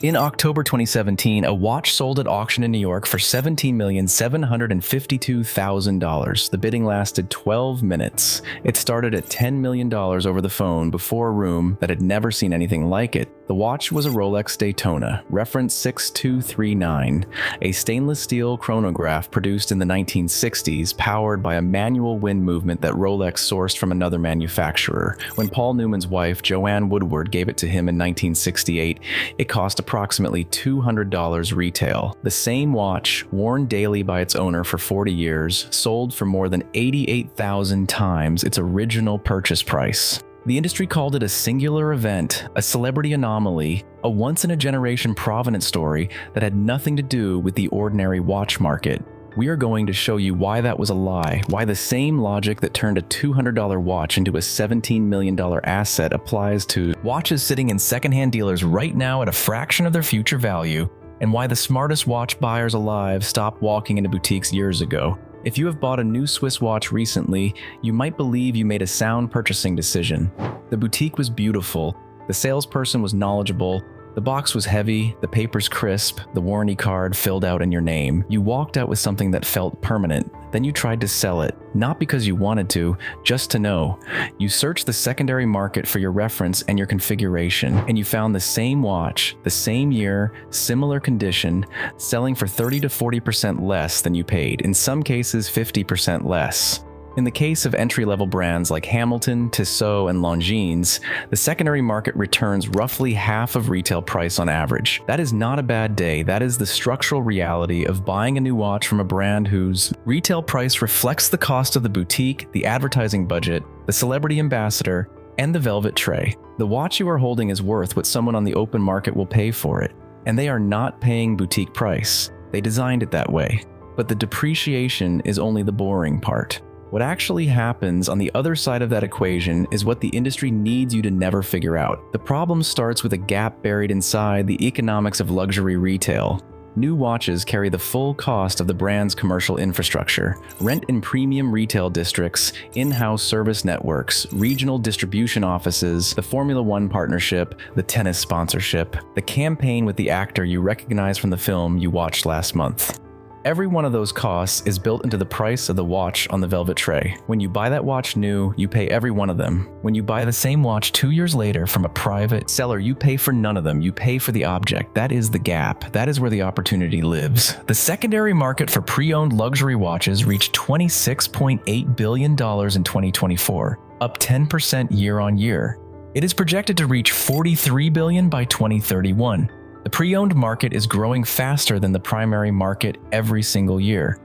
In October 2017, a watch sold at auction in New York for $17,752,000. The bidding lasted 12 minutes. It started at $10 million over the phone before a room that had never seen anything like it. The watch was a Rolex Daytona, reference 6239, a stainless steel chronograph produced in the 1960s, powered by a manual wind movement that Rolex sourced from another manufacturer. When Paul Newman's wife, Joanne Woodward, gave it to him in 1968, it cost approximately $200 retail. The same watch, worn daily by its owner for 40 years, sold for more than 88,000 times its original purchase price. The industry called it a singular event, a celebrity anomaly, a once-in-a-generation provenance story that had nothing to do with the ordinary watch market. We are going to show you why that was a lie, why the same logic that turned a $200 watch into a $17 million asset applies to watches sitting in secondhand dealers right now at a fraction of their future value, and why the smartest watch buyers alive stopped walking into boutiques years ago. If you have bought a new Swiss watch recently, you might believe you made a sound purchasing decision. The boutique was beautiful, the salesperson was knowledgeable, the box was heavy, the papers crisp, the warranty card filled out in your name. You walked out with something that felt permanent. Then you tried to sell it, not because you wanted to, just to know. You searched the secondary market for your reference and your configuration, and you found the same watch, the same year, similar condition, selling for 30 to 40% less than you paid, in some cases 50% less. In the case of entry-level brands like Hamilton, Tissot, and Longines, the secondary market returns roughly half of retail price on average. That is not a bad day. That is the structural reality of buying a new watch from a brand whose retail price reflects the cost of the boutique, the advertising budget, the celebrity ambassador, and the velvet tray. The watch you are holding is worth what someone on the open market will pay for it, and they are not paying boutique price. They designed it that way. But the depreciation is only the boring part. What actually happens on the other side of that equation is what the industry needs you to never figure out. The problem starts with a gap buried inside the economics of luxury retail. New watches carry the full cost of the brand's commercial infrastructure, rent in premium retail districts, in-house service networks, regional distribution offices, the Formula One partnership, the tennis sponsorship, the campaign with the actor you recognize from the film you watched last month. Every one of those costs is built into the price of the watch on the velvet tray. When you buy that watch new, you pay every one of them. When you buy the same watch 2 years later from a private seller, you pay for none of them. You pay for the object. That is the gap. That is where the opportunity lives. The secondary market for pre-owned luxury watches reached $26.8 billion in 2024, up 10% year on year. It is projected to reach $43 billion by 2031. The pre-owned market is growing faster than the primary market every single year.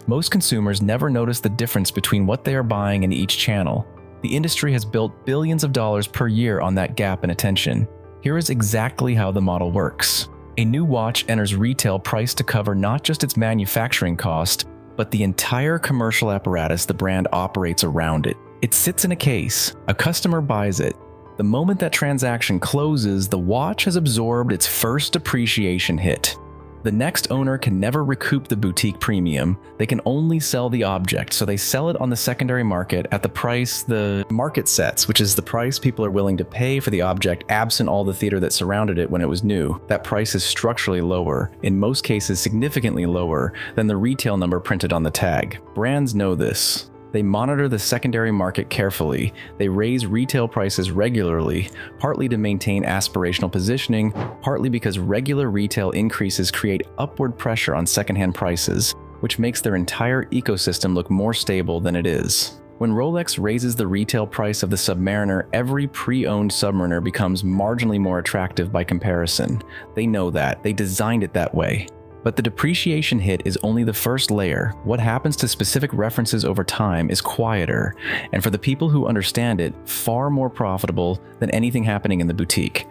Most consumers never notice the difference between what they are buying in each channel. The industry has built billions of dollars per year on that gap in attention. Here is exactly how the model works. A new watch enters retail priced to cover not just its manufacturing cost, but the entire commercial apparatus the brand operates around it. It sits in a case. A customer buys it. The moment that transaction closes, the watch has absorbed its first depreciation hit. The next owner can never recoup the boutique premium. They can only sell the object, so they sell it on the secondary market at the price the market sets, which is the price people are willing to pay for the object absent all the theater that surrounded it when it was new. That price is structurally lower, in most cases significantly lower, than the retail number printed on the tag. Brands know this. They monitor the secondary market carefully. They raise retail prices regularly, partly to maintain aspirational positioning, partly because regular retail increases create upward pressure on secondhand prices, which makes their entire ecosystem look more stable than it is. When Rolex raises the retail price of the Submariner, every pre-owned Submariner becomes marginally more attractive by comparison. They know that. They designed it that way. But the depreciation hit is only the first layer. What happens to specific references over time is quieter, and for the people who understand it, far more profitable than anything happening in the boutique.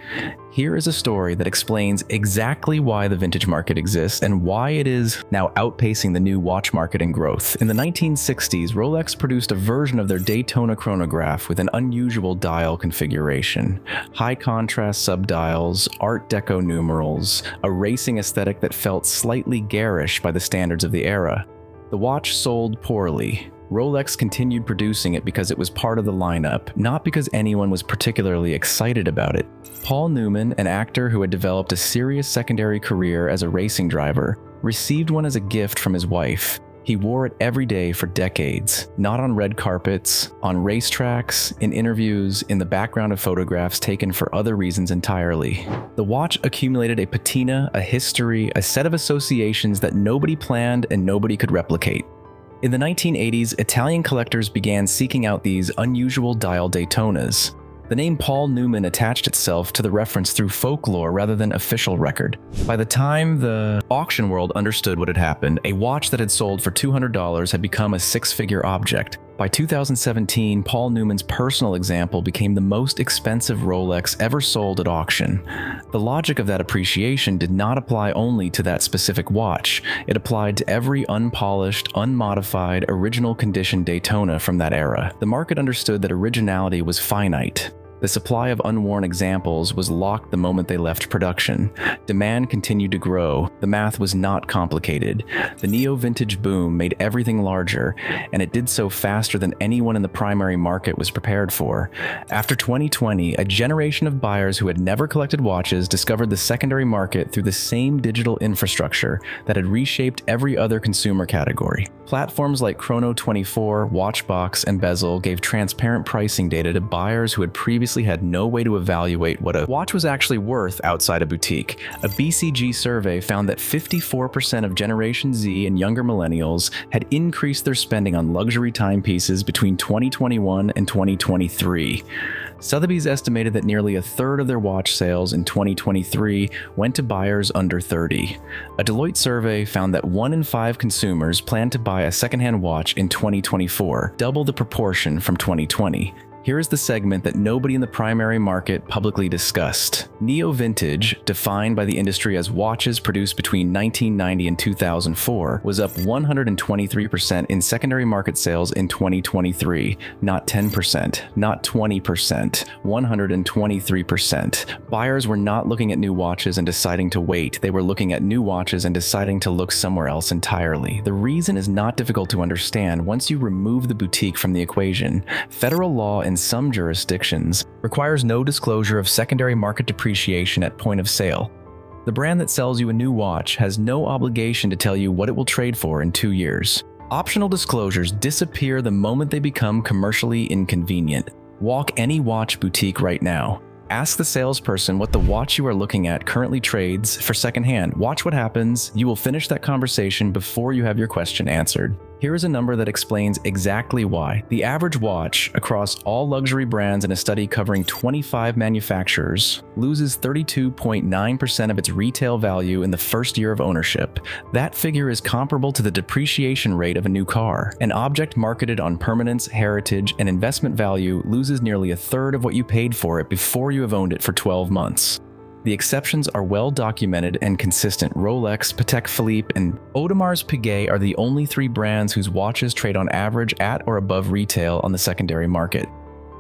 Here is a story that explains exactly why the vintage market exists and why it is now outpacing the new watch market in growth. In the 1960s, Rolex produced a version of their Daytona chronograph with an unusual dial configuration. High contrast subdials, Art Deco numerals, a racing aesthetic that felt slightly garish by the standards of the era. The watch sold poorly. Rolex continued producing it because it was part of the lineup, not because anyone was particularly excited about it. Paul Newman, an actor who had developed a serious secondary career as a racing driver, received one as a gift from his wife. He wore it every day for decades, not on red carpets, on racetracks, in interviews, in the background of photographs taken for other reasons entirely. The watch accumulated a patina, a history, a set of associations that nobody planned and nobody could replicate. In the 1980s, Italian collectors began seeking out these unusual dial Daytonas. The name Paul Newman attached itself to the reference through folklore rather than official record. By the time the auction world understood what had happened, a watch that had sold for $200 had become a six-figure object. By 2017, Paul Newman's personal example became the most expensive Rolex ever sold at auction. The logic of that appreciation did not apply only to that specific watch. It applied to every unpolished, unmodified, original condition Daytona from that era. The market understood that originality was finite. The supply of unworn examples was locked the moment they left production. Demand continued to grow. The math was not complicated. The neo-vintage boom made everything larger, and it did so faster than anyone in the primary market was prepared for. After 2020, a generation of buyers who had never collected watches discovered the secondary market through the same digital infrastructure that had reshaped every other consumer category. Platforms like Chrono24, Watchbox, and Bezel gave transparent pricing data to buyers who had previously had no way to evaluate what a watch was actually worth outside a boutique. A BCG survey found that 54% of Generation Z and younger millennials had increased their spending on luxury timepieces between 2021 and 2023. Sotheby's estimated that nearly a third of their watch sales in 2023 went to buyers under 30. A Deloitte survey found that 1 in 5 consumers plan to buy a secondhand watch in 2024, double the proportion from 2020. Here is the segment that nobody in the primary market publicly discussed. Neo-vintage, defined by the industry as watches produced between 1990 and 2004, was up 123% in secondary market sales in 2023. Not 10%, not 20%, 123%. Buyers were not looking at new watches and deciding to wait. They were looking at new watches and deciding to look somewhere else entirely. The reason is not difficult to understand once you remove the boutique from the equation. Federal law in some jurisdictions requires no disclosure of secondary market depreciation at point of sale. The brand that sells you a new watch has no obligation to tell you what it will trade for in 2 years. Optional disclosures disappear the moment they become commercially inconvenient. Walk any watch boutique right now. Ask the salesperson what the watch you are looking at currently trades for secondhand. Watch what happens. You will finish that conversation before you have your question answered. Here is a number that explains exactly why. The average watch across all luxury brands in a study covering 25 manufacturers loses 32.9% of its retail value in the first year of ownership. That figure is comparable to the depreciation rate of a new car. An object marketed on permanence, heritage, and investment value loses nearly a third of what you paid for it before you have owned it for 12 months. The exceptions are well documented and consistent. Rolex, Patek Philippe, and Audemars Piguet are the only 3 brands whose watches trade on average at or above retail on the secondary market.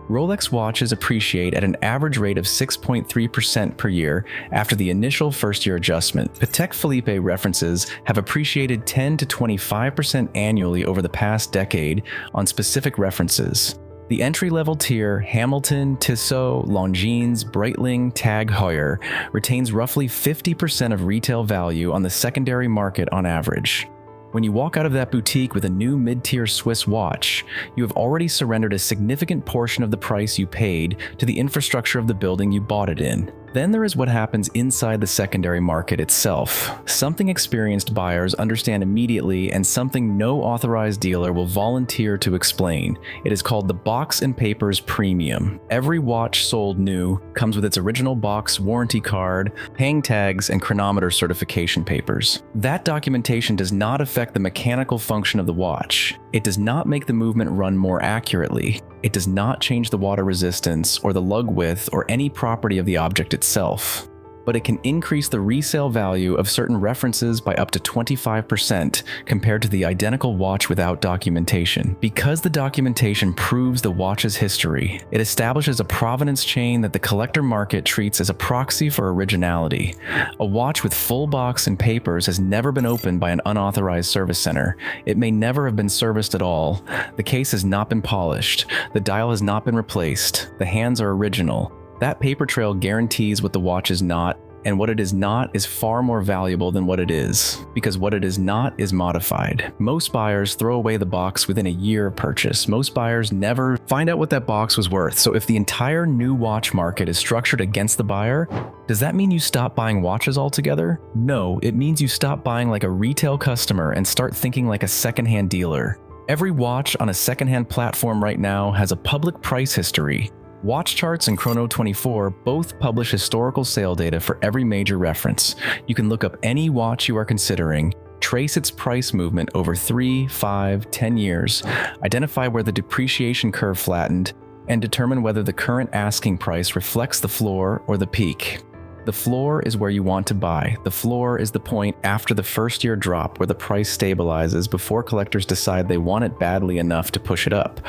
Rolex watches appreciate at an average rate of 6.3% per year after the initial first-year adjustment. Patek Philippe references have appreciated 10 to 25% annually over the past decade on specific references. The entry-level tier, Hamilton, Tissot, Longines, Breitling, Tag Heuer, retains roughly 50% of retail value on the secondary market on average. When you walk out of that boutique with a new mid-tier Swiss watch, you have already surrendered a significant portion of the price you paid to the infrastructure of the building you bought it in. Then there is what happens inside the secondary market itself. Something experienced buyers understand immediately and something no authorized dealer will volunteer to explain. It is called the box and papers premium. Every watch sold new comes with its original box, warranty card, hang tags, and chronometer certification papers. That documentation does not affect the mechanical function of the watch. It does not make the movement run more accurately. It does not change the water resistance or the lug width or any property of the object itself. But but it can increase the resale value of certain references by up to 25% compared to the identical watch without documentation. Because the documentation proves the watch's history, it establishes a provenance chain that the collector market treats as a proxy for originality. A watch with full box and papers has never been opened by an unauthorized service center. It may never have been serviced at all. The case has not been polished. The dial has not been replaced. The hands are original. That paper trail guarantees what the watch is not, and what it is not is far more valuable than what it is, because what it is not is modified. Most buyers throw away the box within a year of purchase. Most buyers never find out what that box was worth. So if the entire new watch market is structured against the buyer, does that mean you stop buying watches altogether? No, it means you stop buying like a retail customer and start thinking like a secondhand dealer. Every watch on a secondhand platform right now has a public price history. Watch Charts and Chrono24 both publish historical sale data for every major reference. You can look up any watch you are considering, trace its price movement over 3, 5, 10 years, identify where the depreciation curve flattened, and determine whether the current asking price reflects the floor or the peak. The floor is where you want to buy. The floor is the point after the first year drop where the price stabilizes before collectors decide they want it badly enough to push it up.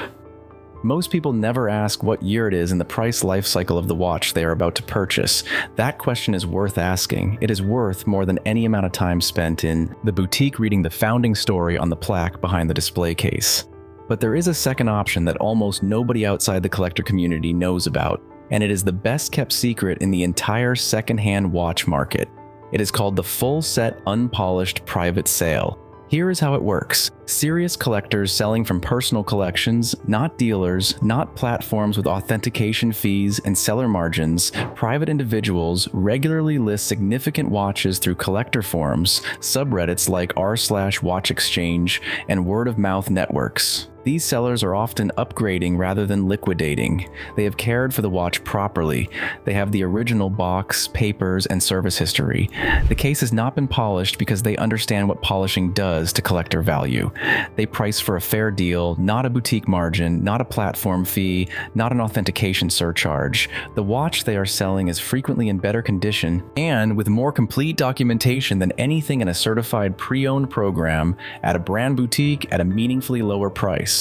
Most people never ask what year it is in the price life cycle of the watch they are about to purchase. That question is worth asking. It is worth more than any amount of time spent in the boutique reading the founding story on the plaque behind the display case. But there is a second option that almost nobody outside the collector community knows about, and it is the best kept secret in the entire secondhand watch market. It is called the full set unpolished private sale. Here is how it works. Serious collectors selling from personal collections, not dealers, not platforms with authentication fees and seller margins, private individuals regularly list significant watches through collector forums, subreddits like r/watch exchange, and word-of-mouth networks. These sellers are often upgrading rather than liquidating. They have cared for the watch properly. They have the original box, papers, and service history. The case has not been polished because they understand what polishing does to collector value. They price for a fair deal, not a boutique margin, not a platform fee, not an authentication surcharge. The watch they are selling is frequently in better condition and with more complete documentation than anything in a certified pre-owned program at a brand boutique at a meaningfully lower price.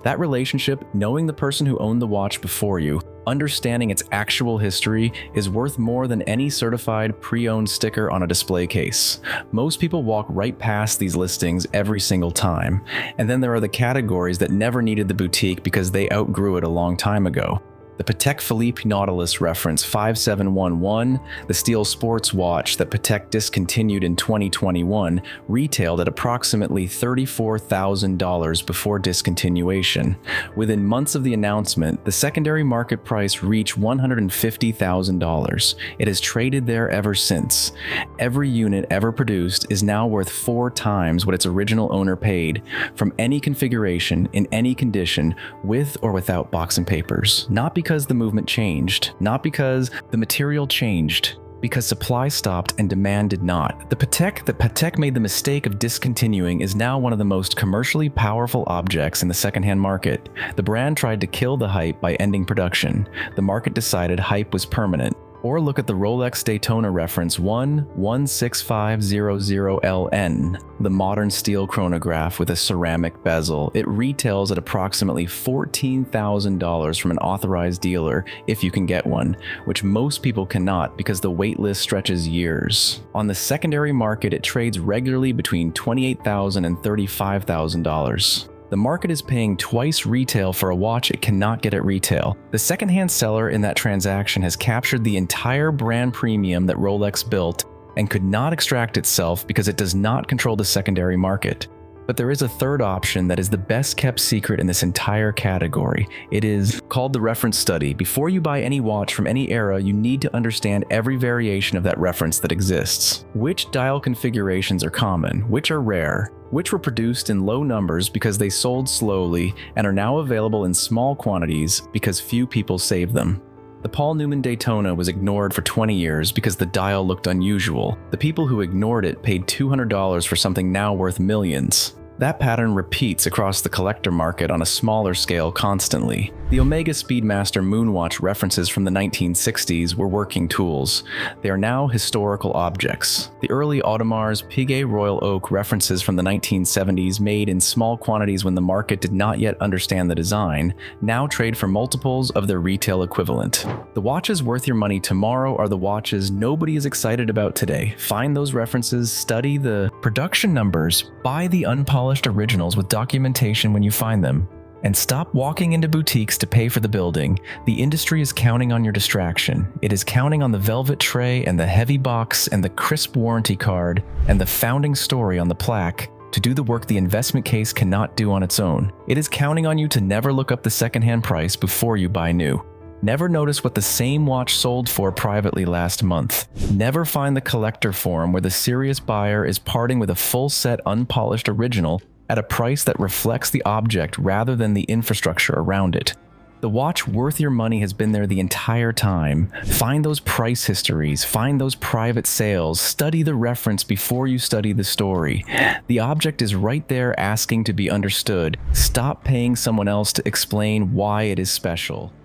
That relationship, knowing the person who owned the watch before you, understanding its actual history, is worth more than any certified pre-owned sticker on a display case. Most people walk right past these listings every single time. And then there are the categories that never needed the boutique because they outgrew it a long time ago. The Patek Philippe Nautilus reference 5711, the steel sports watch that Patek discontinued in 2021, retailed at approximately $34,000 before discontinuation. Within months of the announcement, the secondary market price reached $150,000. It has traded there ever since. Every unit ever produced is now worth 4 times what its original owner paid, from any configuration, in any condition, with or without box and papers. Not because the movement changed, not because the material changed, because supply stopped and demand did not. The Patek that Patek made the mistake of discontinuing is now one of the most commercially powerful objects in the secondhand market. The brand tried to kill the hype by ending production. The market decided hype was permanent. Or look at the Rolex Daytona reference 16500LN, the modern steel chronograph with a ceramic bezel. It retails at approximately $14,000 from an authorized dealer if you can get one, which most people cannot because the wait list stretches years. On the secondary market, it trades regularly between $28,000 and $35,000. The market is paying twice retail for a watch it cannot get at retail. The secondhand seller in that transaction has captured the entire brand premium that Rolex built and could not extract itself because it does not control the secondary market. But there is a third option that is the best kept secret in this entire category. It is called the reference study. Before you buy any watch from any era, you need to understand every variation of that reference that exists. Which dial configurations are common? Which are rare? Which were produced in low numbers because they sold slowly and are now available in small quantities because few people saved them? The Paul Newman Daytona was ignored for 20 years because the dial looked unusual. The people who ignored it paid $200 for something now worth millions. That pattern repeats across the collector market on a smaller scale constantly. The Omega Speedmaster Moonwatch references from the 1960s were working tools. They are now historical objects. The early Audemars Piguet Royal Oak references from the 1970s, made in small quantities when the market did not yet understand the design, now trade for multiples of their retail equivalent. The watches worth your money tomorrow are the watches nobody is excited about today. Find those references, study the production numbers, buy the unpolished originals with documentation when you find them, and stop walking into boutiques to pay for the building. The industry is counting on your distraction. It is counting on the velvet tray and the heavy box and the crisp warranty card and the founding story on the plaque to do the work the investment case cannot do on its own. It is counting on you to never look up the secondhand price before you buy new. Never notice what the same watch sold for privately last month. Never find the collector forum where the serious buyer is parting with a full set unpolished original at a price that reflects the object rather than the infrastructure around it. The watch worth your money has been there the entire time. Find those price histories, find those private sales, study the reference before you study the story. The object is right there asking to be understood. Stop paying someone else to explain why it is special.